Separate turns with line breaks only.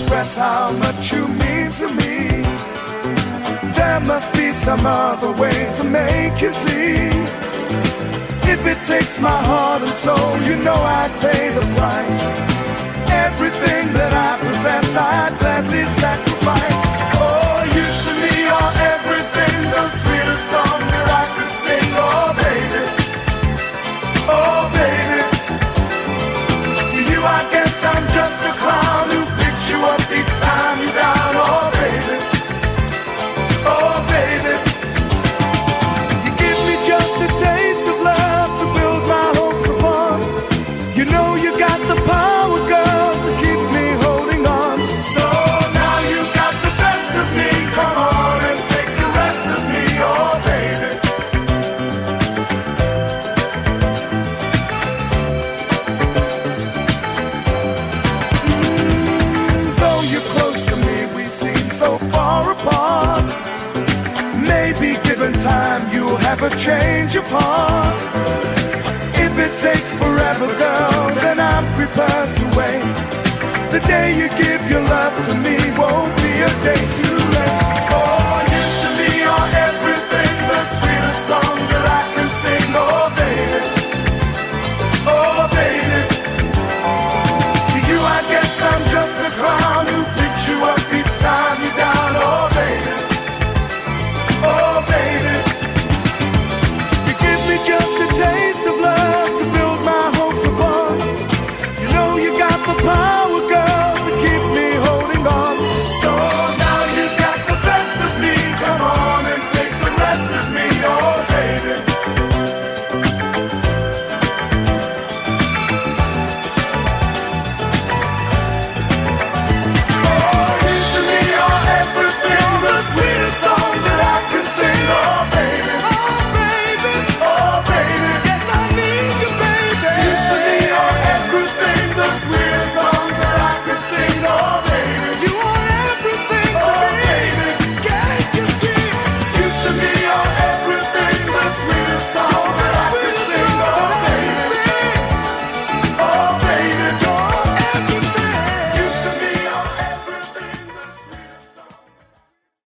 express how much you mean to me. There must be some other way to make you see. If it takes my heart and soul, you know I'd pay the price. Everything that I possess, I'd gladly sacrifice. Oh, you to me are everything, the sweetest song that I could sing. Oh, baby, oh, baby. To you I guess I'm just a clown who picks you up each time you're down. Oh, baby, oh, baby. You give me just a taste of love to build my hopes upon. You know you got the power, girl, to keep me holding on. So now you got the best of me. Come on and take the rest of me, oh, baby. Though you're close to me, we seem so far apart. Maybe given time, you'll have a change of heart. If it takes forever, girl, then I'm prepared to wait. The day you give your love to me won't be a day too